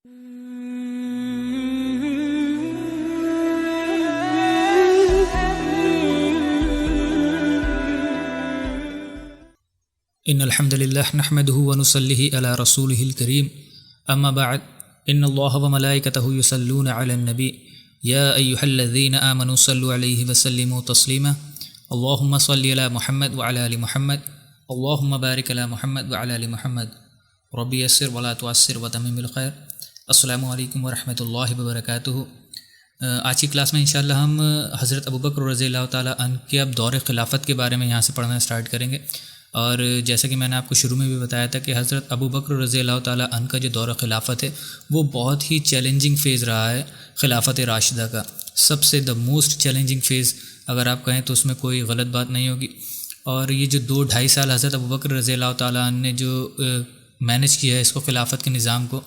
ان الحمد للہ نحمده ونصلی علی رسولہ الکریم اما بعد ان اللہ وملائکتہ یصلون علی النبی یا ایہا الذین آمنوا صلوا علیہ وسلموا تسلیما اللہم صلی علی محمد وعلی آل محمد اللہم بارک علی محمد وعلی آل محمد ربی یسر ولا تعسر وتمم بالخیر۔ السلام علیکم ورحمۃ اللہ وبرکاتہ۔ آج کی کلاس میں انشاءاللہ ہم حضرت ابوبکر رضی اللہ تعالیٰ عنہ کے اب دور خلافت کے بارے میں یہاں سے پڑھنا اسٹارٹ کریں گے۔ اور جیسا کہ میں نے آپ کو شروع میں بھی بتایا تھا کہ حضرت ابوبکر رضی اللہ تعالیٰ عنہ کا جو دور خلافت ہے وہ بہت ہی چیلنجنگ فیز رہا ہے خلافت راشدہ کا، سب سے موسٹ چیلنجنگ فیز اگر آپ کہیں تو اس میں کوئی غلط بات نہیں ہوگی۔ اور یہ جو 2-2.5 سال حضرت ابوبکر رضی اللہ تعالیٰ عنہ نے جو مینج کیا ہے اس کو خلافت کے نظام کو،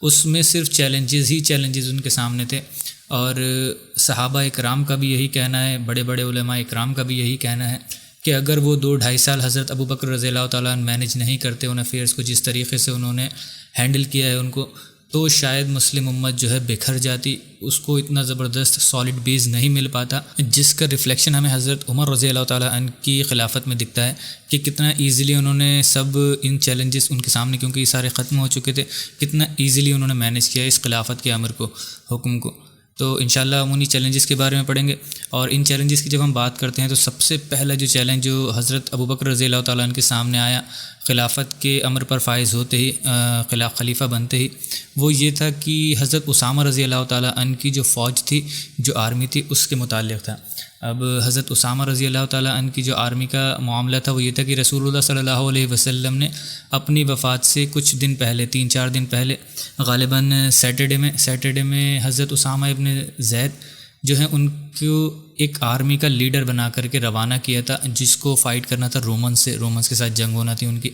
اس میں صرف چیلنجز ان کے سامنے تھے۔ اور صحابہ اکرام کا بھی یہی کہنا ہے، بڑے بڑے علماء اکرام کا بھی یہی کہنا ہے کہ اگر وہ 2-2.5 سال حضرت ابوبکر رضی اللہ تعالیٰ عنہ مینج نہیں کرتے ان افیئرس کو، جس طریقے سے انہوں نے ہینڈل کیا ہے ان کو، تو شاید مسلم امت جو ہے بکھر جاتی، اس کو اتنا زبردست سالڈ بیس نہیں مل پاتا، جس کا ریفلیکشن ہمیں حضرت عمر رضی اللہ تعالیٰ عنہ کی خلافت میں دکھتا ہے کہ کتنا ایزیلی انہوں نے سب ان چیلنجز ان کے سامنے، کیونکہ یہ سارے ختم ہو چکے تھے، کتنا ایزیلی انہوں نے مینج کیا اس خلافت کے امر کو، حکم کو۔ تو انشاءاللہ ہم انہی چیلنجز کے بارے میں پڑھیں گے۔ اور ان چیلنجز کی جب ہم بات کرتے ہیں تو سب سے پہلا جو چیلنج جو حضرت ابوبکر رضی اللہ تعالیٰ عنہ کے سامنے آیا خلافت کے امر پر فائز ہوتے ہی، خلیفہ بنتے ہی، وہ یہ تھا کہ حضرت اسامہ رضی اللہ تعالیٰ عنہ کی جو فوج تھی، جو آرمی تھی، اس کے متعلق تھا۔ اب حضرت اسامہ رضی اللہ تعالیٰ عنہ کی جو آرمی کا معاملہ تھا وہ یہ تھا کہ رسول اللہ صلی اللہ علیہ وسلم نے اپنی وفات سے کچھ دن پہلے، 3-4 دن پہلے، غالباً سیٹرڈے میں حضرت اسامہ ابن زید جو ہیں ان کو ایک آرمی کا لیڈر بنا کر کے روانہ کیا تھا، جس کو فائٹ کرنا تھا رومنس کے ساتھ جنگ ہونا تھی ان کی۔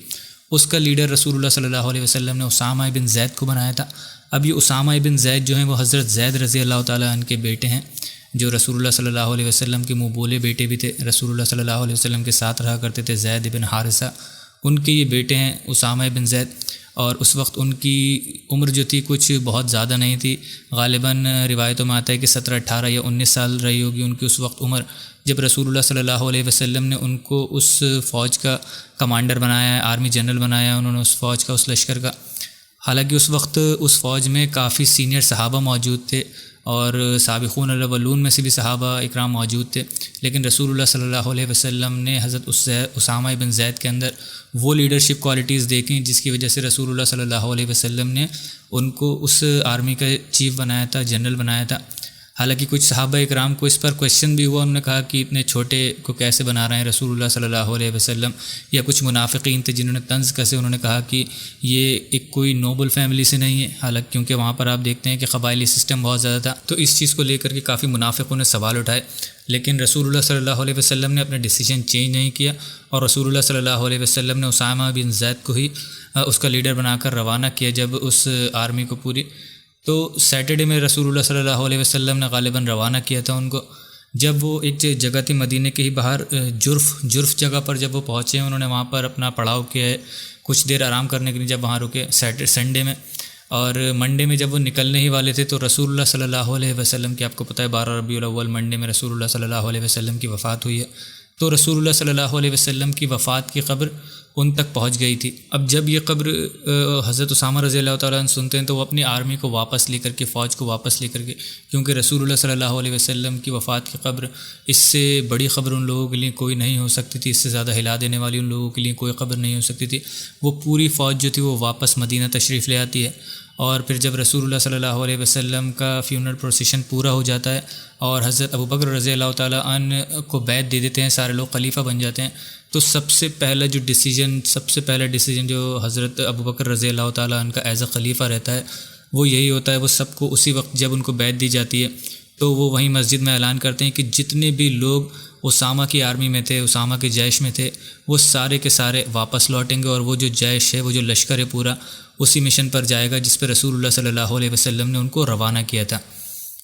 اس کا لیڈر رسول اللہ صلی اللہ علیہ وسلم نے اسامہ ابن زید کو بنایا تھا۔ اب یہ اسامہ ابن زید جو ہیں وہ حضرت زید رضی اللہ تعالیٰ عنہ کے بیٹے ہیں، جو رسول اللہ صلی اللہ علیہ وسلم کے منہ بولے بیٹے بھی تھے، رسول اللہ صلی اللہ علیہ وسلم کے ساتھ رہا کرتے تھے، زید بن حارثہ، ان کے یہ بیٹے ہیں اسامہ بن زید۔ اور اس وقت ان کی عمر جو تھی کچھ بہت زیادہ نہیں تھی، غالباً روایتوں میں آتا ہے کہ 17، 18 یا 19 سال رہی ہوگی ان کی اس وقت عمر، جب رسول اللہ صلی اللہ علیہ وسلم نے ان کو اس فوج کا کمانڈر بنایا ہے، آرمی جنرل بنایا ہے انہوں نے اس فوج کا، اس لشکر کا۔ حالانکہ اس وقت اس فوج میں کافی سینئر صحابہ موجود تھے اور سابقون الاولون میں سے بھی صحابہ اکرام موجود تھے، لیکن رسول اللہ صلی اللہ علیہ وسلم نے حضرت اسامہ بن زید کے اندر وہ لیڈرشپ کوالٹیز دیکھیں جس کی وجہ سے رسول اللہ صلی اللہ علیہ وسلم نے ان کو اس آرمی کا چیف بنایا تھا، جنرل بنایا تھا۔ حالانکہ کچھ صحابہ اکرام کو اس پر کویشچن بھی ہوا، انہوں نے کہا کہ اتنے چھوٹے کو کیسے بنا رہے ہیں رسول اللہ صلی اللہ علیہ وسلم، یا کچھ منافقین تھے جنہوں نے طنز کسے، انہوں نے کہا کہ یہ ایک کوئی نوبل فیملی سے نہیں ہے، حالانکہ کیونکہ وہاں پر آپ دیکھتے ہیں کہ قبائلی سسٹم بہت زیادہ تھا، تو اس چیز کو لے کر کے کافی منافقوں نے سوال اٹھائے۔ لیکن رسول اللہ صلی اللہ علیہ وسلم نے اپنا ڈیسیجن چینج نہیں کیا، اور رسول اللہ صلی اللہ علیہ وسلم نے اسامہ بن زید کو ہی اس کا لیڈر بنا کر روانہ کیا جب اس آرمی کو پوری۔ تو سیٹرڈے میں رسول اللہ صلی اللہ علیہ وسلم نے غالباً روانہ کیا تھا ان کو، جب وہ ایک جگہ تھی مدینے کے ہی باہر، جرف جگہ پر جب وہ پہنچے، انہوں نے وہاں پر اپنا پڑاؤ کیا ہے کچھ دیر آرام کرنے کے لیے، جب وہاں رکے سنڈے میں۔ اور منڈے میں جب وہ نکلنے ہی والے تھے تو رسول اللہ صلی اللہ علیہ وسلم کی، آپ کو پتہ ہے 12 ربیع الاول منڈے میں رسول اللہ صلی اللہ علیہ وسلم کی وفات ہوئی ہے، تو رسول اللہ صلی اللہ علیہ وسلم کی وفات کی خبر ان تک پہنچ گئی تھی۔ اب جب یہ خبر حضرت اسامہ رضی اللہ تعالیٰ عنہ سنتے ہیں تو وہ اپنی آرمی کو واپس لے کر کے، فوج کو واپس لے کر کے، کیونکہ رسول اللہ صلی اللہ علیہ وسلم کی وفات کی خبر، اس سے بڑی خبر ان لوگوں کے لیے کوئی نہیں ہو سکتی تھی، اس سے زیادہ ہلا دینے والی ان لوگوں کے لیے کوئی خبر نہیں ہو سکتی تھی۔ وہ پوری فوج جو تھی وہ واپس مدینہ تشریف لے آتی ہے، اور پھر جب رسول اللہ صلی اللہ علیہ وسلم کا فیونرل پروسیشن پورا ہو جاتا ہے اور حضرت ابوبکر رضی اللہ تعالیٰ عنہ کو بیعت دے دیتے ہیں، سارے لوگ خلیفہ بن جاتے ہیں، تو سب سے پہلا ڈیسیجن جو حضرت ابوبکر رضی اللہ تعالیٰ عنہ کا ایز اے خلیفہ رہتا ہے وہ یہی ہوتا ہے، وہ سب کو اسی وقت جب ان کو بیعت دی جاتی ہے تو وہ وہیں مسجد میں اعلان کرتے ہیں کہ جتنے بھی لوگ اسامہ کی آرمی میں تھے، اسامہ کے جیش میں تھے، وہ سارے کے سارے واپس لوٹیں گے، اور وہ جو جیش ہے، وہ جو لشکر ہے پورا، اسی مشن پر جائے گا جس پہ رسول اللہ صلی اللہ علیہ وسلم نے ان کو روانہ کیا تھا۔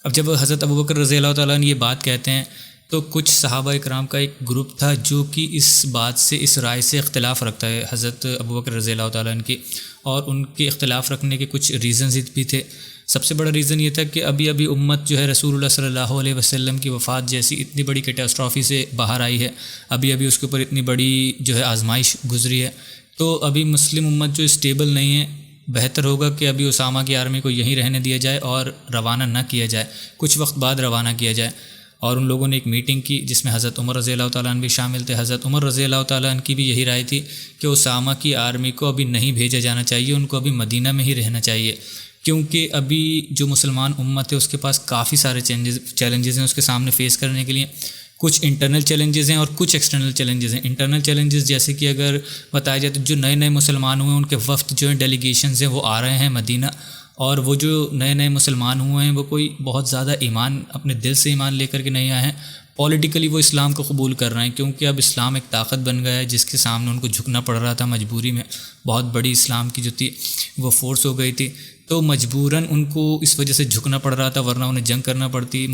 اب جب حضرت ابوبکر رضی اللہ تعالیٰ عنہ یہ بات کہتے ہیں تو کچھ صحابہ کرام کا ایک گروپ تھا جو کہ اس بات سے، اس رائے سے اختلاف رکھتا ہے حضرت ابوبکر رضی اللہ تعالیٰ عنہ کی، اور ان کے اختلاف رکھنے کے کچھ ریزنز بھی تھے۔ سب سے بڑا ریزن یہ تھا کہ ابھی امت جو ہے رسول اللہ صلی اللہ علیہ وسلم کی وفات جیسی اتنی بڑی کیٹاسٹرافی سے باہر آئی ہے، ابھی اس کے اوپر اتنی بڑی جو ہے آزمائش گزری ہے، تو ابھی مسلم امت جو اسٹیبل نہیں ہے، بہتر ہوگا کہ ابھی اسامہ کی آرمی کو یہیں رہنے دیا جائے اور روانہ نہ کیا جائے، کچھ وقت بعد روانہ کیا جائے۔ اور ان لوگوں نے ایک میٹنگ کی جس میں حضرت عمر رضی اللہ تعالیٰ عنہ بھی شامل تھے۔ حضرت عمر رضی اللہ تعالیٰ عنہ کی بھی یہی رائے تھی کہ اسامہ کی آرمی کو ابھی نہیں بھیجا جانا چاہیے، ان کو ابھی مدینہ میں ہی رہنا چاہیے، کیونکہ ابھی جو مسلمان امت ہے اس کے پاس کافی سارے چیلنجز ہیں اس کے سامنے فیس کرنے کے لیے۔ کچھ انٹرنل چیلنجز ہیں اور کچھ ایکسٹرنل چیلنجز ہیں۔ انٹرنل چیلنجز جیسے کہ اگر بتایا جائے تو جو نئے مسلمان ہوئے ہیں ان کے وفد جو ہیں، ڈیلیگیشنز ہیں، وہ آ رہے ہیں مدینہ، اور وہ جو نئے مسلمان ہوئے ہیں وہ کوئی بہت زیادہ ایمان، اپنے دل سے ایمان لے کر کے نہیں آئے ہیں، پولیٹیکلی وہ اسلام کو قبول کر رہے ہیں، کیونکہ اب اسلام ایک طاقت بن گیا ہے جس کے سامنے ان کو جھکنا پڑ رہا تھا مجبوری میں، بہت بڑی اسلام کی جو تھی وہ فورس ہو گئی تھی، تو مجبوراً ان کو اس وجہ سے جھکنا پڑ رہا تھا، ورنہ انہیں جنگ کرنا پڑتی،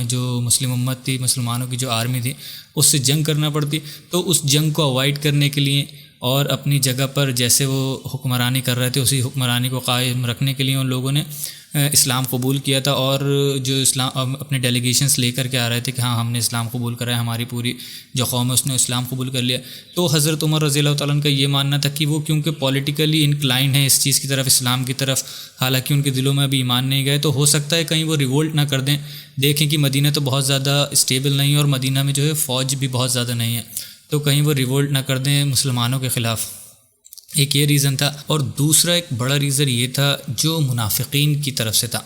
جو مسلم امت تھی، مسلمانوں کی جو آرمی تھی اس سے جنگ کرنا پڑتی۔ تو اس جنگ کو اوائڈ کرنے کے لیے اور اپنی جگہ پر جیسے وہ حکمرانی کر رہے تھے اسی حکمرانی کو قائم رکھنے کے لیے ان لوگوں نے اسلام قبول کیا تھا، اور جو اسلام اپنے ڈیلیگیشنز لے کر کے آ رہے تھے کہ ہاں ہم نے اسلام قبول کرا ہے، ہماری پوری جو قوم ہے اس نے اسلام قبول کر لیا۔ تو حضرت عمر رضی اللہ تعالیٰ عنہ کا یہ ماننا تھا کہ وہ کیونکہ پولیٹیکلی انکلائنڈ ہیں اس چیز کی طرف، اسلام کی طرف، حالانکہ ان کے دلوں میں ابھی ایمان نہیں گئے، تو ہو سکتا ہے کہیں وہ ریولٹ نہ کر دیں، دیکھیں کہ مدینہ تو بہت زیادہ اسٹیبل نہیں ہے اور مدینہ میں جو ہے فوج بھی بہت زیادہ نہیں ہے، تو کہیں وہ ریولٹ نہ کر دیں مسلمانوں کے خلاف۔ ایک یہ ریزن تھا، اور دوسرا ایک بڑا ریزن یہ تھا جو منافقین کی طرف سے تھا۔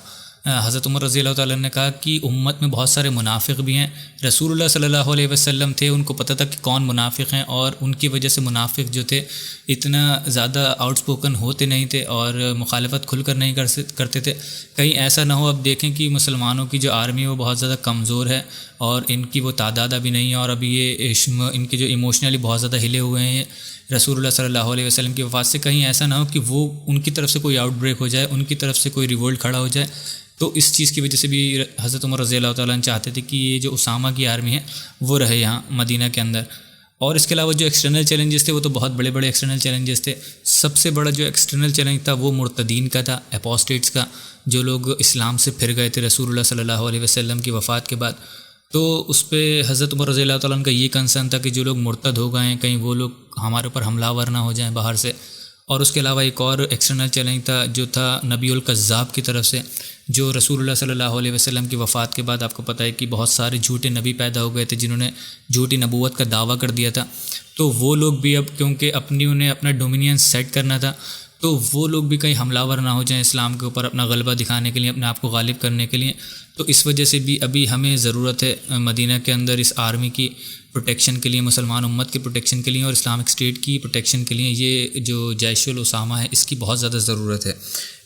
حضرت عمر رضی اللہ تعالیٰ نے کہا کہ امت میں بہت سارے منافق بھی ہیں، رسول اللہ صلی اللہ علیہ وسلم تھے، ان کو پتہ تھا کہ کون منافق ہیں، اور ان کی وجہ سے منافق جو تھے اتنا زیادہ آؤٹ سپوکن ہوتے نہیں تھے اور مخالفت کھل کر نہیں کرتے تھے، کہیں ایسا نہ ہو اب دیکھیں کہ مسلمانوں کی جو آرمی ہے وہ بہت زیادہ کمزور ہے اور ان کی وہ تعداد ابھی نہیں ہے، اور ابھی یہ ان کے جو ایموشنلی بہت زیادہ ہلے ہوئے ہیں رسول اللہ صلی اللہ علیہ وسلم کی وفات سے، کہیں ایسا نہ ہو کہ وہ ان کی طرف سے کوئی آؤٹ بریک ہو جائے، ان کی طرف سے کوئی ریولٹ کھڑا ہو جائے۔ تو اس چیز کی وجہ سے بھی حضرت عمر رضی اللہ تعالیٰ عنہ چاہتے تھے کہ یہ جو اسامہ کی آرمی ہے وہ رہے یہاں مدینہ کے اندر۔ اور اس کے علاوہ جو ایکسٹرنل چیلنجز تھے وہ تو بہت بڑے ایکسٹرنل چیلنجز تھے۔ سب سے بڑا جو ایکسٹرنل چیلنج تھا وہ مرتدین کا تھا، اپوسٹیٹس کا، جو لوگ اسلام سے پھر گئے تھے رسول اللہ صلی اللہ علیہ وسلم کی وفات کے بعد۔ تو اس پہ حضرت عمر رضی اللہ تعالیٰ عنہ کا یہ کنسرن تھا کہ جو لوگ مرتد ہو گئے ہیں کہیں وہ لوگ ہمارے اوپر حملہ آور نہ ہو جائیں باہر سے۔ اور اس کے علاوہ ایک اور ایکسٹرنل چیلنج تھا جو تھا نبی الکذاب کی طرف سے، جو رسول اللہ صلی اللہ علیہ وسلم کی وفات کے بعد آپ کو پتہ ہے کہ بہت سارے جھوٹے نبی پیدا ہو گئے تھے جنہوں نے جھوٹی نبوت کا دعویٰ کر دیا تھا۔ تو وہ لوگ بھی اب کیونکہ انہیں اپنا ڈومینین سیٹ کرنا تھا، تو وہ لوگ بھی کہیں حملہ آور نہ ہو جائیں اسلام کے اوپر، اپنا غلبہ دکھانے کے لیے، اپنے آپ کو غالب کرنے کے لیے۔ تو اس وجہ سے بھی ابھی ہمیں ضرورت ہے مدینہ کے اندر اس آرمی کی پروٹیکشن کے لیے، مسلمان امت کی پروٹیکشن کے لیے اور اسلامک اسٹیٹ کی پروٹیکشن کے لیے یہ جو جیش الاسامہ ہے اس کی بہت زیادہ ضرورت ہے۔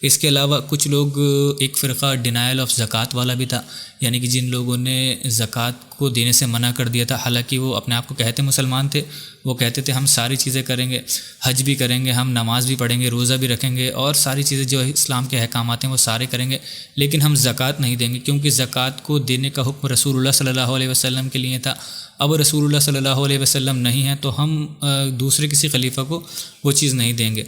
اس کے علاوہ کچھ لوگ، ایک فرقہ ڈینائل آف زکوٰۃ والا بھی تھا، یعنی کہ جن لوگوں نے زکوٰۃ کو دینے سے منع کر دیا تھا، حالانکہ وہ اپنے آپ کو کہتے مسلمان تھے، وہ کہتے تھے ہم ساری چیزیں کریں گے، حج بھی کریں گے، ہم نماز بھی پڑھیں گے، روزہ بھی رکھیں گے، اور ساری چیزیں جو اسلام کے احکامات ہیں وہ سارے کریں گے، لیکن ہم زکوٰۃ نہیں دیں گے، کیونکہ زکوٰۃ کو دینے کا حکم رسول اللہ صلی اللہ علیہ وسلم کے لیے تھا۔ اب رسول اللہ صلی اللہ علیہ وسلم نہیں ہیں تو ہم دوسرے کسی خلیفہ کو وہ چیز نہیں دیں گے۔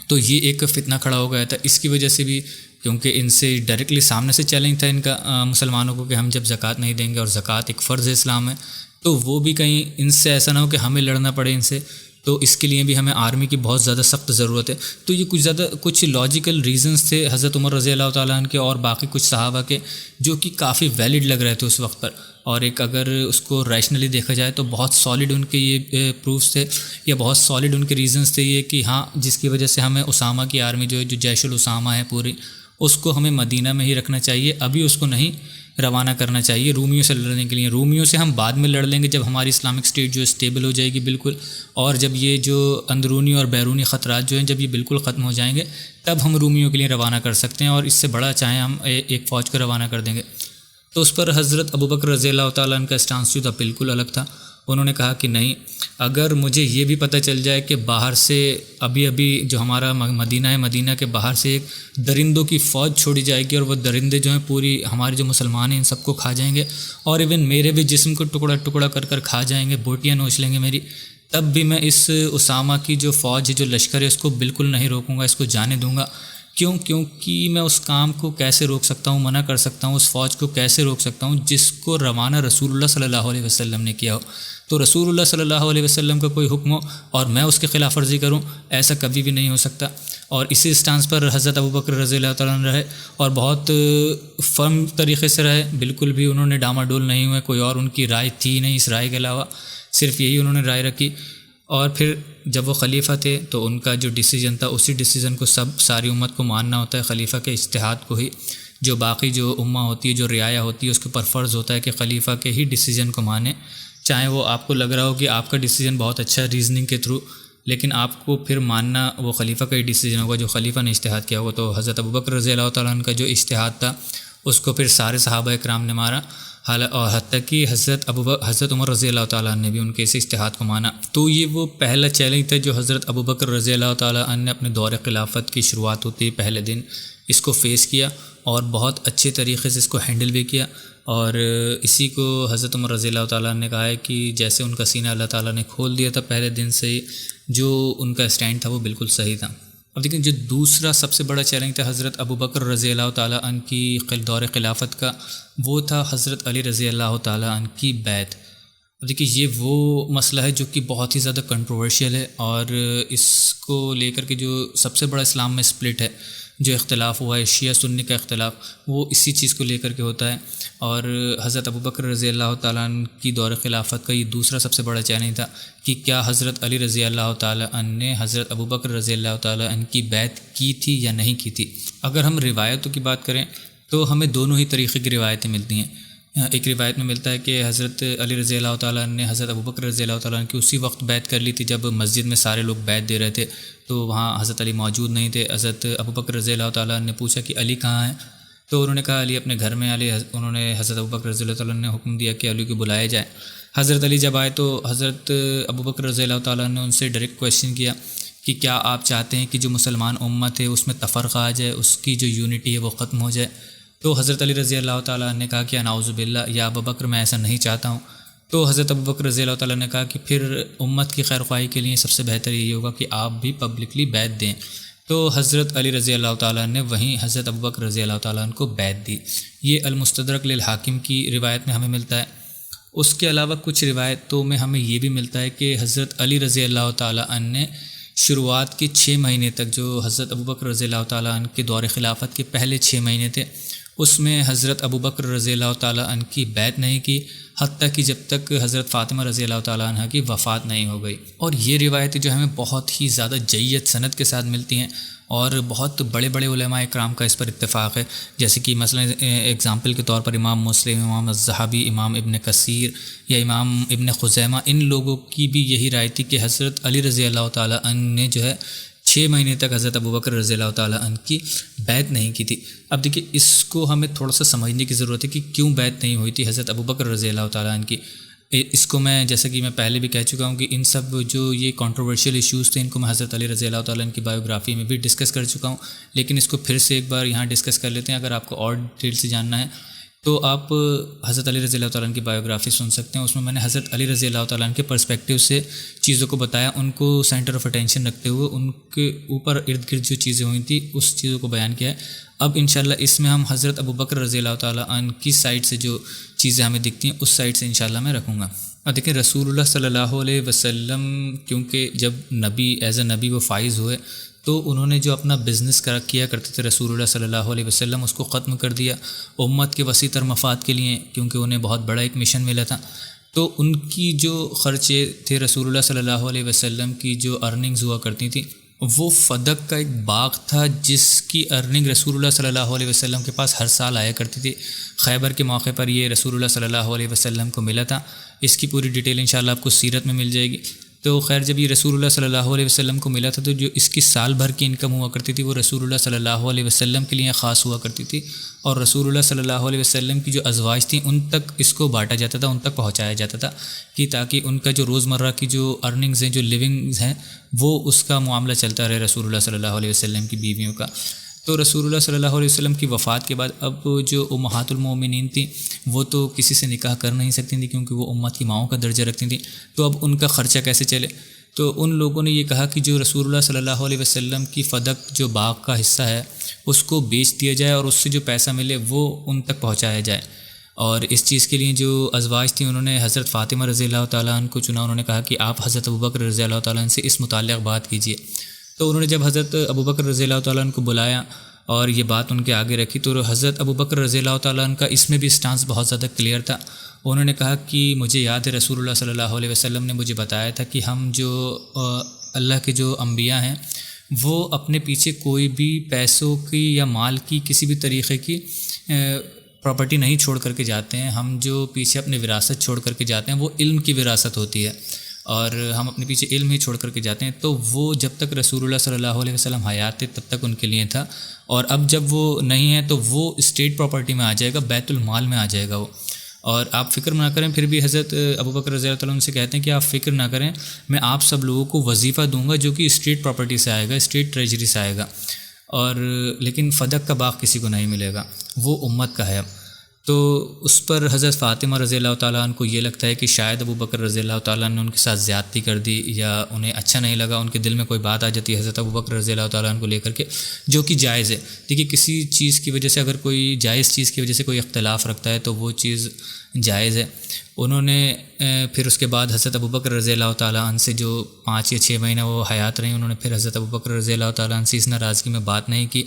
تو یہ ایک فتنہ کھڑا ہو گیا تھا، اس کی وجہ سے بھی، کیونکہ ان سے ڈائریکٹلی سامنے سے چیلنج تھا ان کا مسلمانوں کو کہ ہم جب زکوٰۃ نہیں دیں گے، اور زکوٰۃ ایک فرض اسلام ہے، تو وہ بھی کہیں ان سے ایسا نہ ہو کہ ہمیں لڑنا پڑے ان سے، تو اس کے لیے بھی ہمیں آرمی کی بہت زیادہ سخت ضرورت ہے۔ تو یہ کچھ لاجیکل ریزنز تھے حضرت عمر رضی اللہ تعالیٰ عنہ کے اور باقی کچھ صحابہ کے، جو کہ کافی ویلڈ لگ رہے تھے اس وقت پر، اور ایک اگر اس کو ریشنلی دیکھا جائے تو بہت سالڈ ان کے یہ پروفس تھے، یا بہت سالڈ ان کے ریزنز تھے یہ کہ ہاں جس کی وجہ سے ہمیں اسامہ کی آرمی جو جیش الاسامہ ہے پوری، اس کو ہمیں مدینہ میں ہی رکھنا چاہیے، ابھی اس کو نہیں روانہ کرنا چاہیے رومیوں سے لڑنے کے لیے۔ رومیوں سے ہم بعد میں لڑ لیں گے جب ہماری اسلامک اسٹیٹ جو اسٹیبل ہو جائے گی بالکل، اور جب یہ جو اندرونی اور بیرونی خطرات جو ہیں جب یہ بالکل ختم ہو جائیں گے، تب ہم رومیوں کے لیے روانہ کر سکتے ہیں، اور اس سے بڑا چاہیں ہم ایک فوج کو روانہ کر دیں گے۔ تو اس پر حضرت ابوبکر رضی اللہ تعالیٰ عنہ کا اسٹانس جو تھا بالکل الگ تھا۔ انہوں نے کہا کہ نہیں، اگر مجھے یہ بھی پتہ چل جائے کہ باہر سے ابھی جو ہمارا مدینہ ہے، مدینہ کے باہر سے ایک درندوں کی فوج چھوڑی جائے گی اور وہ درندے جو ہیں پوری ہمارے جو مسلمان ہیں ان سب کو کھا جائیں گے، اور ایون میرے بھی جسم کو ٹکڑا ٹکڑا کر کھا جائیں گے، بوٹیاں نوچ لیں گے میری، تب بھی میں اس اسامہ کی جو فوج ہے، جو لشکر ہے، اس کو بالکل نہیں روکوں گا، اس کو جانے دوں گا۔ کیونکہ میں اس کام کو کیسے روک سکتا ہوں، منع کر سکتا ہوں، اس فوج کو کیسے روک سکتا ہوں جس کو روانہ رسول اللہ صلی اللہ علیہ وسلم نے کیا ہو۔ تو رسول اللہ صلی اللہ علیہ وسلم کا کوئی حکم ہو اور میں اس کے خلاف ورزی کروں، ایسا کبھی بھی نہیں ہو سکتا۔ اور اسی اسٹانس پر حضرت ابوبکر رضی اللہ تعالیٰ عنہ رہے اور بہت فرم طریقے سے رہے، بالکل بھی انہوں نے ڈاماڈول نہیں ہوئے، کوئی اور ان کی رائے تھی نہیں اس رائے کے علاوہ، صرف یہی انہوں نے رائے رکھی۔ اور پھر جب وہ خلیفہ تھے تو ان کا جو ڈیسیجن تھا اسی ڈیسیجن کو ساری امت کو ماننا ہوتا ہے، خلیفہ کے اجتہاد کو ہی۔ جو باقی جو امہ ہوتی ہے، جو رعایا ہوتی ہے، اس کے اوپر فرض ہوتا ہے کہ خلیفہ کے ہی ڈیسیجن کو مانے، چاہے وہ آپ کو لگ رہا ہو کہ آپ کا ڈیسیجن بہت اچھا ہے ریزننگ کے تھرو، لیکن آپ کو پھر ماننا وہ خلیفہ کا ہی ڈیسیجن ہوگا جو خلیفہ نے اجتہاد کیا ہوگا۔ تو حضرت ابوبکر رضی اللہ تعالیٰ عنہ کا جو اجتہاد تھا اس کو پھر سارے صحابہ کرام نے مارا، اور حتیٰ کہ حضرت عمر رضی اللہ تعالیٰ عنہ نے بھی ان کے اس اجتہاد کو مانا۔ تو یہ وہ پہلا چیلنج تھا جو حضرت ابوبکر رضی اللہ تعالیٰ عنہ نے اپنے دور خلافت کی شروعات ہوتی ہے پہلے دن اس کو فیس کیا اور بہت اچھے طریقے سے اس کو ہینڈل بھی کیا، اور اسی کو حضرت عمر رضی اللہ تعالیٰ عنہ نے کہا ہے کہ جیسے ان کا سینہ اللہ تعالیٰ نے کھول دیا تھا پہلے دن سے ہی، جو ان کا اسٹینڈ تھا وہ بالکل صحیح تھا۔ اب دیکھیں جو دوسرا سب سے بڑا چیلنج تھا حضرت ابوبکر رضی اللہ تعالیٰ عنہ کی دور خلافت کا، وہ تھا حضرت علی رضی اللہ تعالیٰ عنہ کی بیعت۔ اب دیکھیں یہ وہ مسئلہ ہے جو کہ بہت ہی زیادہ کنٹروورشیل ہے، اور اس کو لے کر کے جو سب سے بڑا اسلام میں سپلٹ ہے، جو اختلاف ہوا ہے شیعہ سنی کا اختلاف، وہ اسی چیز کو لے کر کے ہوتا ہے۔ اور حضرت ابوبکر رضی اللہ تعالیٰ عنہ کی دور خلافت کا یہ دوسرا سب سے بڑا چیلنج تھا کہ کیا حضرت علی رضی اللہ تعالیٰ عنہ نے حضرت ابوبکر رضی اللہ تعالیٰ عنہ کی بیعت کی تھی یا نہیں کی تھی۔ اگر ہم روایتوں کی بات کریں تو ہمیں دونوں ہی طریقے کی روایتیں ملتی ہیں۔ ایک روایت میں ملتا ہے کہ حضرت علی رضی اللہ تعالیٰ عنہ نے حضرت ابوبکر رضی اللہ تعالیٰ عنہ کی اسی وقت بیعت کر لی تھی جب مسجد میں سارے لوگ بیعت دے رہے تھے، تو وہاں حضرت علی موجود نہیں تھے۔ حضرت ابوبکر رضی اللہ تعالیٰ عنہ نے پوچھا کہ علی کہاں ہے، تو انہوں نے کہا علی اپنے گھر میں۔ انہوں نے حضرت ابوبکر رضی اللہ تعالیٰ عنہ نے حکم دیا کہ علی کو بلایا جائے۔ حضرت علی جب آئے تو حضرت ابوبکر رضی اللہ تعالیٰ عنہ نے ان سے ڈائریکٹ کویشچن کیا کہ کیا آپ چاہتے ہیں کہ جو مسلمان امت ہے اس میں تفرقہ آ جائے، اس کی جو یونٹی ہے وہ ختم ہو جائے؟ تو حضرت علی رضی اللہ تعالیٰ عنہ نے کہا کہ نعوذ باللہ یا ابوبکر، میں ایسا نہیں چاہتا ہوں۔ تو حضرت ابوبکر رضی اللہ تعالیٰ نے کہا کہ پھر امت کی خیر خواہی کے لیے سب سے بہتر یہی ہوگا کہ آپ بھی پبلکلی بیعت دیں۔ تو حضرت علی رضی اللہ تعالیٰ نے وہیں حضرت ابوبکر رضی اللہ تعالیٰ عنہ کو بیعت دی۔ یہ المستدرک للحاکم کی روایت میں ہمیں ملتا ہے۔ اس کے علاوہ کچھ روایتوں میں ہمیں یہ بھی ملتا ہے کہ حضرت علی رضی اللہ تعالیٰ عنہ نے شروعات کے 6 مہینے تک، جو حضرت ابوبکر رضی اللہ تعالیٰ عنہ کے دور خلافت کے پہلے 6 مہینے تھے، اس میں حضرت ابوبکر رضی اللہ تعالیٰ عنہ کی بیعت نہیں کی، حتیٰ کہ جب تک حضرت فاطمہ رضی اللہ تعالیٰ عنہ کی وفات نہیں ہو گئی۔ اور یہ روایتیں جو ہمیں بہت ہی زیادہ جید سند کے ساتھ ملتی ہیں، اور بہت بڑے بڑے علماء اکرام کا اس پر اتفاق ہے، جیسے کہ مثلا ایگزامپل کے طور پر امام مسلم، امام الذہبی، امام ابن کثیر یا امام ابن خزیمہ، ان لوگوں کی بھی یہی رائے تھی کہ حضرت علی رضی اللہ تعالیٰ عنہ نے جو ہے 6 مہینے تک حضرت ابوبکر رضی اللہ تعالیٰ عنہ کی بیعت نہیں کی تھی۔ اب دیکھیے اس کو ہمیں تھوڑا سا سمجھنے کی ضرورت ہے کہ کیوں بیعت نہیں ہوئی تھی حضرت ابوبکر رضی اللہ تعالیٰ عنہ کی۔ اس کو میں جیسا کہ میں پہلے بھی کہہ چکا ہوں کہ ان سب جو یہ کنٹروورشیل ایشوز تھے ان کو میں حضرت علی رضی اللہ تعالیٰ عنہ کی بایوگرافی میں بھی ڈسکس کر چکا ہوں، لیکن اس کو پھر سے ایک بار یہاں ڈسکس کر لیتے ہیں۔ اگر آپ کو اور ڈیٹیل سے جاننا ہے تو آپ حضرت علی رضی اللہ تعالیٰ عنہ کی بایوگرافی سن سکتے ہیں۔ اس میں نے حضرت علی رضی اللہ تعالیٰ عنہ کے پرسپیکٹیو سے چیزوں کو بتایا، ان کو سینٹر آف اٹینشن رکھتے ہوئے ان کے اوپر ارد گرد جو چیزیں ہوئی تھیں اس چیزوں کو بیان کیا ہے۔ اب انشاءاللہ اس میں ہم حضرت ابوبکر رضی اللہ تعالیٰ عنہ کی سائڈ سے جو چیزیں ہمیں دکھتی ہیں اس سائڈ سے انشاءاللہ میں رکھوں گا۔ اور دیکھیں رسول اللہ صلی اللہ علیہ وسلم کیونکہ جب نبی ایز اے نبی وہ فائز ہوئے تو انہوں نے جو اپنا بزنس کیا کرتے تھے رسول اللہ صلی اللہ علیہ وسلم، اس کو ختم کر دیا امت کے وسیع تر مفاد کے لیے، کیونکہ انہیں بہت بڑا ایک مشن ملا تھا۔ تو ان کی جو خرچے تھے رسول اللہ صلی اللہ علیہ وسلم کی جو ارننگز ہوا کرتی تھیں، وہ فدق کا ایک باغ تھا جس کی ارننگ رسول اللہ صلی اللہ علیہ وسلم کے پاس ہر سال آیا کرتی تھی۔ خیبر کے موقع پر یہ رسول اللہ صلی اللہ علیہ وسلم کو ملا تھا۔ اس کی پوری ڈیٹیل انشاءاللہ آپ کو سیرت میں مل جائے گی۔ تو خیر جب یہ رسول اللہ صلی اللہ علیہ وسلم کو ملا تھا تو جو اس کی سال بھر کی انکم ہوا کرتی تھی وہ رسول اللہ صلی اللہ علیہ وسلم کے لیے خاص ہوا کرتی تھی، اور رسول اللہ صلی اللہ علیہ وسلم کی جو ازواج تھیں ان تک اس کو بانٹا جاتا تھا، ان تک پہنچایا جاتا تھا کہ تاکہ ان کا جو روزمرہ کی جو ارننگز ہیں، جو لیونگز ہیں، وہ اس کا معاملہ چلتا رہے رسول اللہ صلی اللہ علیہ وسلم کی بیویوں کا۔ تو رسول اللہ صلی اللہ علیہ وسلم کی وفات کے بعد اب جو امہات المومنین تھیں وہ تو کسی سے نکاح کر نہیں سکتی تھیں کیونکہ وہ امت کی ماؤں کا درجہ رکھتی تھیں، تو اب ان کا خرچہ کیسے چلے؟ تو ان لوگوں نے یہ کہا کہ جو رسول اللہ صلی اللہ علیہ وسلم کی فدق جو باغ کا حصہ ہے اس کو بیچ دیا جائے، اور اس سے جو پیسہ ملے وہ ان تک پہنچایا جائے۔ اور اس چیز کے لیے جو ازواج تھیں انہوں نے حضرت فاطمہ رضی اللہ تعالیٰ عنہ کو چنا، انہوں نے کہا کہ آپ حضرت ابوبکر رضی اللہ تعالیٰ عنہ سے اس متعلق بات کیجیے۔ تو انہوں نے جب حضرت ابوبکر رضی اللہ تعالیٰ عنہ کو بلایا اور یہ بات ان کے آگے رکھی، تو حضرت ابوبکر رضی اللہ تعالیٰ عنہ کا اس میں بھی سٹانس بہت زیادہ کلیئر تھا۔ انہوں نے کہا کہ مجھے یاد ہے رسول اللہ صلی اللہ علیہ وسلم نے مجھے بتایا تھا کہ ہم جو اللہ کے جو انبیاء ہیں وہ اپنے پیچھے کوئی بھی پیسوں کی یا مال کی کسی بھی طریقے کی پراپرٹی نہیں چھوڑ کر کے جاتے ہیں، ہم جو پیچھے اپنی وراثت چھوڑ کر کے جاتے ہیں وہ علم کی وراثت ہوتی ہے، اور ہم اپنے پیچھے علم ہی چھوڑ کر کے جاتے ہیں۔ تو وہ جب تک رسول اللہ صلی اللہ علیہ وسلم حیات تھے تب تک ان کے لیے تھا، اور اب جب وہ نہیں ہے تو وہ اسٹیٹ پراپرٹی میں آ جائے گا، بیت المال میں آ جائے گا وہ۔ اور آپ فکر نہ کریں، پھر بھی حضرت ابوبکر رضی اللہ تعالیٰ عنہ سے کہتے ہیں کہ آپ فکر نہ کریں، میں آپ سب لوگوں کو وظیفہ دوں گا جو کہ اسٹیٹ پراپرٹی سے آئے گا، اسٹیٹ ٹریجری سے آئے گا، اور لیکن فدق کا باغ کسی کو نہیں ملے گا، وہ امت کا ہے۔ تو اس پر حضرت فاطمہ رضی اللہ تعالیٰ عنہ کو یہ لگتا ہے کہ شاید ابوبکر رضی اللہ تعالیٰ عنہ نے ان کے ساتھ زیادتی کر دی، یا انہیں اچھا نہیں لگا، ان کے دل میں کوئی بات آ جاتی ہے حضرت ابوبکر رضی اللہ تعالیٰ عنہ کو لے کر کے، جو کہ جائز ہے۔ دیکھیے کسی چیز کی وجہ سے اگر کوئی جائز چیز کی وجہ سے کوئی اختلاف رکھتا ہے تو وہ چیز جائز ہے۔ انہوں نے پھر اس کے بعد حضرت ابوبکر رضی اللہ تعالیٰ عنہ سے جو 5 یا 6 مہینہ وہ حیات رہیں، انہوں نے پھر حضرت ابوبکر رضی اللہ تعالیٰ عنہ سے اس ناراضگی میں بات نہیں کی۔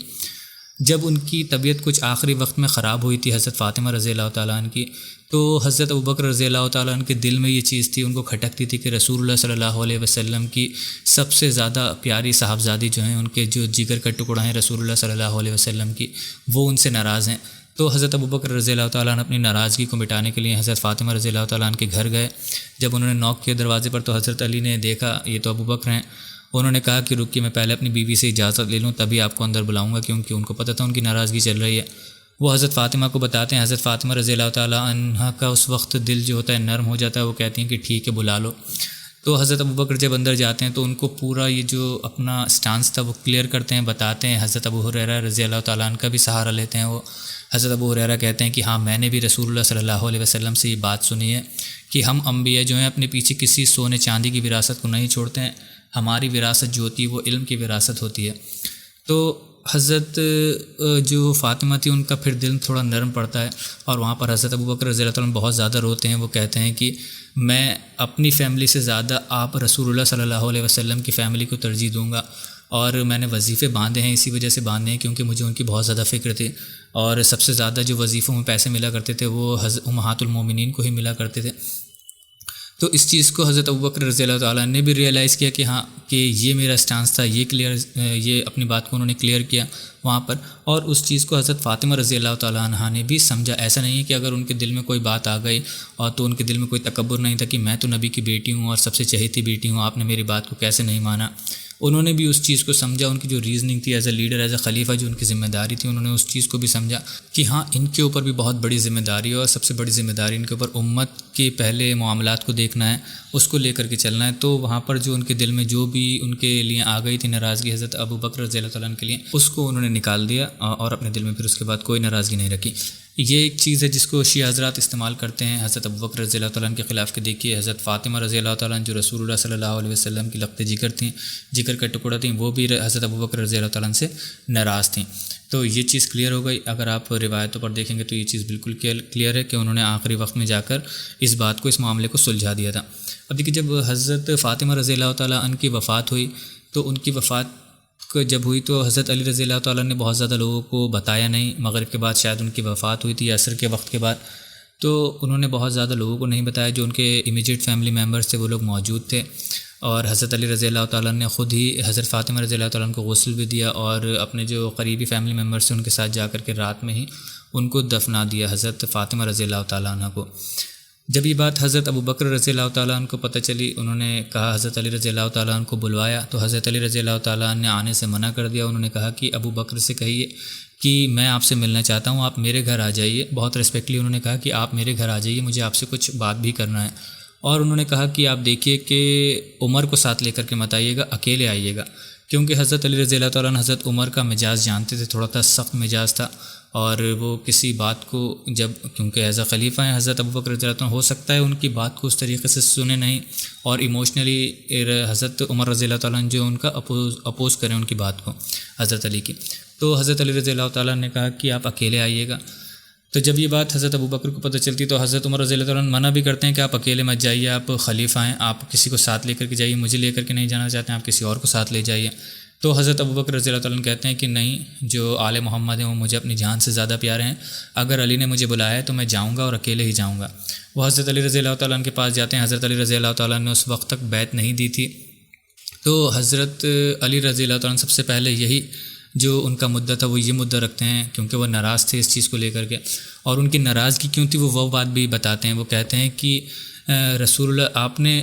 جب ان کی طبیعت کچھ آخری وقت میں خراب ہوئی تھی حضرت فاطمہ رضی اللہ تعالیٰ عنہ کی، تو حضرت ابوبکر رضی اللہ تعالیٰ عنہ کے دل میں یہ چیز تھی، ان کو کھٹکتی تھی کہ رسول اللہ صلی اللہ علیہ وسلم کی سب سے زیادہ پیاری صاحبزادی جو ہیں، ان کے جو جگر کا ٹکڑا ہیں رسول اللہ صلی اللہ علیہ وسلم کی، وہ ان سے ناراض ہیں۔ تو حضرت ابوبکر رضی اللہ تعالیٰ عنہ اپنی ناراضگی کو مٹانے کے لیے حضرت فاطمہ رضی اللہ تعالیٰ عنہ کے گھر گئے۔ جب انہوں نے نوک کیا دروازے پر تو حضرت علی نے دیکھا یہ تو ابوبکر ہیں۔ انہوں نے کہا کہ رکیے، میں پہلے اپنی بیوی سے اجازت لے لوں تبھی آپ کو اندر بلاؤں گا، کیونکہ ان کو پتہ تھا ان کی ناراضگی چل رہی ہے۔ وہ حضرت فاطمہ کو بتاتے ہیں، حضرت فاطمہ رضی اللہ تعالیٰ عنہ کا اس وقت دل جو ہوتا ہے نرم ہو جاتا ہے، وہ کہتی ہیں کہ ٹھیک ہے بلا لو۔ تو حضرت ابوبکر جب اندر جاتے ہیں تو ان کو پورا یہ جو اپنا سٹانس تھا وہ کلیئر کرتے ہیں، بتاتے ہیں۔ حضرت ابو ہریرہ رضی اللہ تعالیٰ عنہ کا بھی سہارا لیتے ہیں وہ۔ حضرت ابو ہریرہ کہتے ہیں کہ ہاں میں نے بھی رسول اللہ صلی اللہ علیہ وسلم سے یہ بات سنی ہے کہ ہم انبیاء جو ہیں اپنے پیچھے کسی سونے چاندی کی وراثت کو نہیں چھوڑتے ہیں، ہماری وراثت جو ہوتی ہے وہ علم کی وراثت ہوتی ہے۔ تو حضرت جو فاطمہ تھی ان کا پھر دل تھوڑا نرم پڑتا ہے، اور وہاں پر حضرت ابوبکر رضی اللہ تعالیٰ عنہ بہت زیادہ روتے ہیں۔ وہ کہتے ہیں کہ میں اپنی فیملی سے زیادہ آپ رسول اللہ صلی اللہ علیہ وسلم کی فیملی کو ترجیح دوں گا، اور میں نے وظیفے باندھے ہیں اسی وجہ سے باندھے ہیں کیونکہ مجھے ان کی بہت زیادہ فکر تھی، اور سب سے زیادہ جو وظیفوں میں پیسے ملا کرتے تھے وہ امہات المومنین کو ہی ملا کرتے تھے۔ تو اس چیز کو حضرت ابوبکر رضی اللہ تعالیٰ نے بھی ریئلائز کیا کہ ہاں کہ یہ میرا سٹانس تھا، یہ اپنی بات کو انہوں نے کلیئر کیا وہاں پر، اور اس چیز کو حضرت فاطمہ رضی اللہ تعالیٰ عنہ نے بھی سمجھا۔ ایسا نہیں ہے کہ اگر ان کے دل میں کوئی بات آ گئی اور تو ان کے دل میں کوئی تکبر نہیں تھا کہ میں تو نبی کی بیٹی ہوں اور سب سے چہیتی بیٹی ہوں، آپ نے میری بات کو کیسے نہیں مانا۔ انہوں نے بھی اس چیز کو سمجھا، ان کی جو ریزننگ تھی as a leader, as a خلیفہ جو ان کی ذمہ داری تھی، انہوں نے اس چیز کو بھی سمجھا کہ ہاں ان کے اوپر بھی بہت بڑی ذمہ داری ہے، اور سب سے بڑی ذمہ داری ان کے اوپر امت کے پہلے معاملات کو دیکھنا ہے، اس کو لے کر کے چلنا ہے۔ تو وہاں پر جو ان کے دل میں جو بھی ان کے لیے آ گئی تھی ناراضگی حضرت ابوبکر رضی اللہ تعالیٰ عنہ کے لیے، اس کو انہوں نے نکال دیا، اور اپنے دل میں پھر اس کے بعد کوئی ناراضگی نہیں رکھی۔ یہ ایک چیز ہے جس کو شیعہ حضرات استعمال کرتے ہیں حضرت ابوبکر رضی اللہ تعالیٰ عنہ کے خلاف، کہ دیکھیے حضرت فاطمہ رضی اللہ تعالیٰ عنہ جو رسول اللہ صلی اللہ علیہ وسلم کی لقت جگر تھیں، جگر کا ٹکڑا تھیں، وہ بھی حضرت ابوبکر رضی اللہ تعالیٰ عنہ سے ناراض تھیں۔ تو یہ چیز کلیئر ہو گئی۔ اگر آپ روایتوں پر دیکھیں گے تو یہ چیز بالکل کلیئر ہے کہ انہوں نے آخری وقت میں جا کر اس بات کو، اس معاملے کو سلجھا دیا تھا۔ اب دیکھیے جب حضرت فاطمہ رضی اللہ تعالیٰ عنہ کی وفات ہوئی تو ان کی وفات جب ہوئی تو حضرت علی رضی اللہ تعالیٰ نے بہت زیادہ لوگوں کو بتایا نہیں، مغرب کے بعد شاید ان کی وفات ہوئی تھی، عصر کے وقت کے بعد، تو انہوں نے بہت زیادہ لوگوں کو نہیں بتایا۔ جو ان کے امیجیٹ فیملی ممبرس تھے وہ لوگ موجود تھے، اور حضرت علی رضی اللہ تعالیٰ نے خود ہی حضرت فاطمہ رضی اللہ تعالیٰ کو غسل بھی دیا، اور اپنے جو قریبی فیملی ممبرس تھے ان کے ساتھ جا کر کے رات میں ہی ان کو دفنا دیا حضرت فاطمہ رضی اللہ تعالیٰ عنہ کو۔ جب یہ بات حضرت ابو بکر رضی اللہ تعالیٰ عنہ کو پتہ چلی، انہوں نے کہا حضرت علی رضی اللہ تعالیٰ عنہ کو بلوایا، تو حضرت علی رضی اللہ تعالیٰ عنہ نے آنے سے منع کر دیا۔ انہوں نے کہا کہ ابو بکر سے کہیے کہ میں آپ سے ملنا چاہتا ہوں، آپ میرے گھر آ جائیے۔ بہت ریسپیکٹلی انہوں نے کہا کہ آپ میرے گھر آ جائیے، مجھے آپ سے کچھ بات بھی کرنا ہے۔ اور انہوں نے کہا کہ آپ دیکھیے کہ عمر کو ساتھ لے کر کے مت آئیے گا، اکیلے آئیے گا، کیونکہ حضرت علی رضی اللہ تعالیٰ عنہ حضرت عمر کا مزاج جانتے تھے، تھوڑا سا سخت مزاج تھا، اور وہ کسی بات کو جب کیونکہ ایز اے خلیفہ ہیں حضرت ابو بکر رضی اللہ عنہ، ہو سکتا ہے ان کی بات کو اس طریقے سے سنے نہیں، اور ایموشنلی حضرت عمر رضی اللہ تعالیٰ عنہ جو ان کا اپوز کریں ان کی بات کو حضرت علی کی۔ تو حضرت علی رضی اللہ تعالیٰ نے کہا کہ آپ اکیلے آئیے گا۔ تو جب یہ بات حضرت ابو بکر کو پتہ چلتی تو حضرت عمر رضی اللہ تعالیٰ عنہ منع بھی کرتے ہیں کہ آپ اکیلے مت جائیے، آپ خلیفہ ہیں، آپ کسی کو ساتھ لے کر کے جائیے، مجھے لے کر کے نہیں جانا چاہتے ہیں، آپ کسی اور کو ساتھ لے جائیے۔ تو حضرت ابو بکر رضی اللہ تعالیٰ عنہ کہتے ہیں کہ نہیں، جو آل محمد ہیں وہ مجھے اپنی جان سے زیادہ پیارے ہیں، اگر علی نے مجھے بلایا ہے تو میں جاؤں گا اور اکیلے ہی جاؤں گا۔ وہ حضرت علی رضی اللہ تعالیٰ عنہ کے پاس جاتے ہیں۔ حضرت علی رضی اللہ تعالیٰ عنہ نے اس وقت تک بیعت نہیں دی تھی، تو حضرت علی رضی اللہ تعالیٰ عنہ سب سے پہلے یہی جو ان کا مدعا تھا وہ یہ مدعا رکھتے ہیں، کیونکہ وہ ناراض تھے اس چیز کو لے کر کے، اور ان کی ناراضگی کیوں تھی وہ بات بھی بتاتے ہیں۔ وہ کہتے ہیں کہ رسول اللہ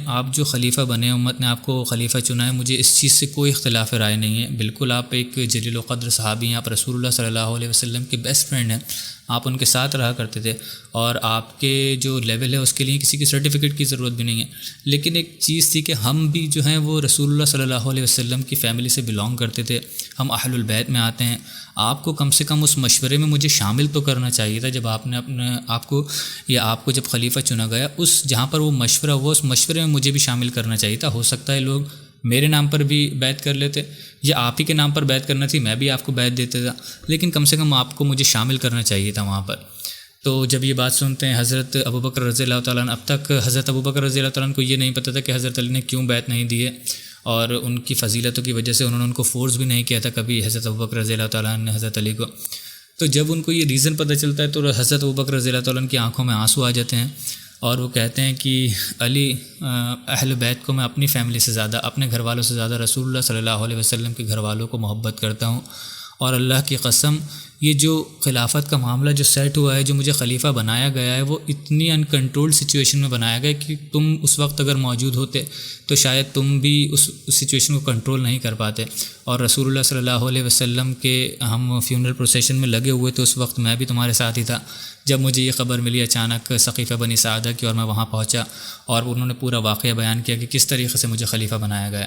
آپ جو خلیفہ بنے، امت نے آپ کو خلیفہ چنا ہے، مجھے اس چیز سے کوئی اختلاف رائے نہیں ہے، بالکل آپ ایک جلیل و قدر صحابی ہیں، آپ رسول اللہ صلی اللہ علیہ وسلم کے بیسٹ فرینڈ ہیں، آپ ان کے ساتھ رہا کرتے تھے، اور آپ کے جو لیول ہے اس کے لیے کسی کی سرٹیفکیٹ کی ضرورت بھی نہیں ہے۔ لیکن ایک چیز تھی کہ ہم بھی جو ہیں وہ رسول اللہ صلی اللہ علیہ وسلم کی فیملی سے بلانگ کرتے تھے، ہم اہل البیت میں آتے ہیں، آپ کو کم سے کم اس مشورے میں مجھے شامل تو کرنا چاہیے تھا جب آپ نے آپ کو جب خلیفہ چنا گیا، اس جہاں پر وہ مشورہ ہوا اس مشورے میں مجھے بھی شامل کرنا چاہیے تھا۔ ہو سکتا ہے لوگ میرے نام پر بھی بیعت کر لیتے، یا آپ ہی کے نام پر بیعت کرنا تھی، میں بھی آپ کو بیعت دیتا تھا، لیکن کم سے کم آپ کو مجھے شامل کرنا چاہیے تھا وہاں پر۔ تو جب یہ بات سنتے ہیں حضرت ابو بکر رضی اللہ تعالیٰ عنہ، اب تک حضرت ابو بکر رضی اللہ تعالیٰ عنہ کو یہ نہیں پتہ تھا کہ حضرت علی نے کیوں بیعت نہیں دی ہے، اور ان کی فضیلتوں کی وجہ سے انہوں نے ان کو فورس بھی نہیں کیا تھا کبھی حضرت ابو بکر رضی اللہ تعالیٰ عنہ نے حضرت علی کو۔ تو جب ان کو یہ ریزن پتہ چلتا ہے تو حضرت ابو بکر رضی اللہ تعالیٰ عنہ کی آنکھوں میں آنسو آ جاتے ہیں، اور وہ کہتے ہیں کہ علی، اہل بیت کو میں اپنی فیملی سے زیادہ، اپنے گھر والوں سے زیادہ رسول اللہ صلی اللہ علیہ وسلم کے گھر والوں کو محبت کرتا ہوں، اور اللہ کی قسم یہ جو خلافت کا معاملہ جو سیٹ ہوا ہے، جو مجھے خلیفہ بنایا گیا ہے، وہ اتنی انکنٹرولڈ سچویشن میں بنایا گیا کہ تم اس وقت اگر موجود ہوتے تو شاید تم بھی اس سچویشن کو کنٹرول نہیں کر پاتے۔ اور رسول اللہ صلی اللہ علیہ وسلم کے ہم فیونرل پروسیشن میں لگے ہوئے تھے، اس وقت میں بھی تمہارے ساتھ ہی تھا جب مجھے یہ خبر ملی اچانک سقیفہ بنی سعدہ کی، اور میں وہاں پہنچا اور انہوں نے پورا واقعہ بیان کیا کہ کس طریقے سے مجھے خلیفہ بنایا گیا۔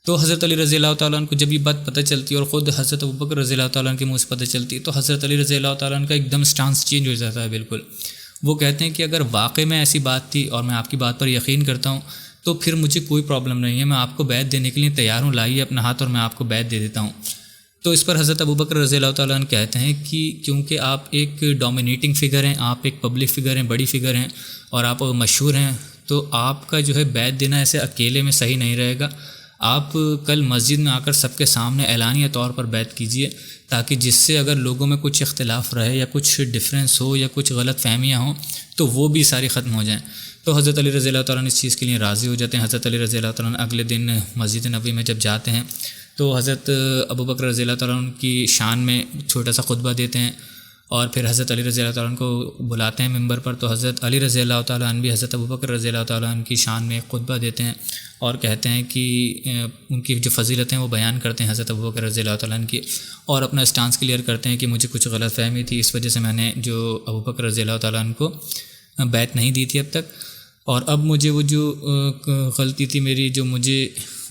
تو حضرت علی رضی اللہ تعالیٰ عنہ کو جب یہ بات پتہ چلتی اور خود حضرت ابو بکر رضی اللہ تعالیٰ عنہ کے منہ سے پتہ چلتی، تو حضرت علی رضی اللہ تعالیٰ عنہ کا ایک دم سٹانس چینج ہو جاتا ہے بالکل۔ وہ کہتے ہیں کہ اگر واقعی میں ایسی بات تھی اور میں آپ کی بات پر یقین کرتا ہوں تو پھر مجھے کوئی پرابلم نہیں ہے، میں آپ کو بیعت دینے کے لیے تیار ہوں، لائیے اپنا ہاتھ اور میں آپ کو بیعت دے دیتا ہوں۔ تو اس پر حضرت ابو بکر رضی اللہ تعالیٰ عنہ کہتے ہیں کہ کیونکہ آپ ایک ڈومینیٹنگ فگر ہیں، آپ ایک پبلک فگر ہیں، بڑی فگر ہیں، اور آپ مشہور ہیں، تو آپ کا جو ہے بیعت دینا ایسے اکیلے میں صحیح نہیں رہے گا۔ آپ کل مسجد میں آ کر سب کے سامنے اعلانیہ طور پر بیعت کیجیے، تاکہ جس سے اگر لوگوں میں کچھ اختلاف رہے یا کچھ ڈفرینس ہو یا کچھ غلط فہمیاں ہوں تو وہ بھی ساری ختم ہو جائیں۔ تو حضرت علی رضی اللہ تعالیٰ عنہ اس چیز کے لیے راضی ہو جاتے ہیں۔ حضرت علی رضی اللہ تعالیٰ عنہ اگلے دن مسجد نبوی میں جب جاتے ہیں تو حضرت ابو بکر رضی اللہ تعالیٰ عنہ کی شان میں چھوٹا سا خطبہ دیتے ہیں، اور پھر حضرت علی رضی اللہ تعالیٰ عنہ کو بلاتے ہیں ممبر پر، تو حضرت علی رضی اللہ تعالیٰ عنہ بھی حضرت ابو بکر رضی اللہ تعالیٰ عنہ کی شان میں ایک خطبہ دیتے ہیں، اور کہتے ہیں کہ ان کی جو فضیلتیں وہ بیان کرتے ہیں حضرت ابو بکر رضی اللہ تعالیٰ عنہ کی، اور اپنا اسٹانس کلیئر کرتے ہیں کہ مجھے کچھ غلط فہمی تھی، اس وجہ سے میں نے جو ابو بکر رضی اللہ تعالیٰ عنہ کو بیعت نہیں دی تھی اب تک، اور اب مجھے وہ جو غلطی تھی میری، جو مجھے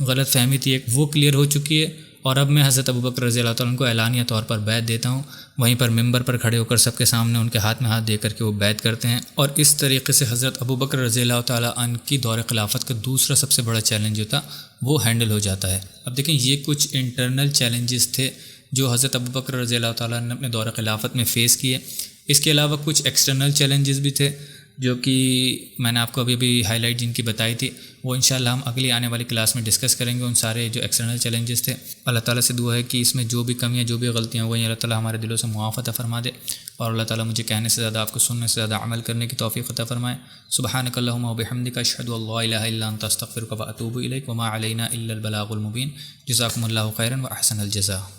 غلط فہمی تھی ایک، وہ کلیئر ہو چکی ہے، اور اب میں حضرت ابو بکر رضی اللہ تعالیٰ عنہ کو اعلانیہ طور پر بیعت دیتا ہوں۔ وہیں پر ممبر پر کھڑے ہو کر سب کے سامنے ان کے ہاتھ میں ہاتھ دے کر کے وہ بیعت کرتے ہیں، اور اس طریقے سے حضرت ابو بکر رضی اللہ تعالیٰ عنہ کی دور خلافت کا دوسرا سب سے بڑا چیلنج جو تھا وہ ہینڈل ہو جاتا ہے۔ اب دیکھیں یہ کچھ انٹرنل چیلنجز تھے جو حضرت ابو بکر رضی اللہ تعالیٰ عنہ نے اپنے دور خلافت میں فیس کیے۔ اس کے علاوہ کچھ ایکسٹرنل چیلنجز بھی تھے جو کہ میں نے آپ کو ابھی ہائی لائٹ جن کی بتائی تھی، وہ انشاءاللہ ہم اگلی آنے والی کلاس میں ڈسکس کریں گے۔ ان سارے جو ایکسٹرنل چیلنجز تھے، اللہ تعالیٰ سے دعا ہے کہ اس میں جو بھی کمیاں، جو بھی غلطیاں ہو گئی، اللہ تعالیٰ ہمارے دلوں سے معاف عطا فرما دے، اور اللہ تعالیٰ مجھے کہنے سے زیادہ، آپ کو سننے سے زیادہ عمل کرنے کی توفیق عطا فرمائے۔ سبحانک اللہم و بحمدک، اشہد ان لا الہ الا انت، استغفرک و اتوب الیک، وما علینا الا البلاغ المبین۔ جزاکم اللہ خیرا و احسن الجزاء۔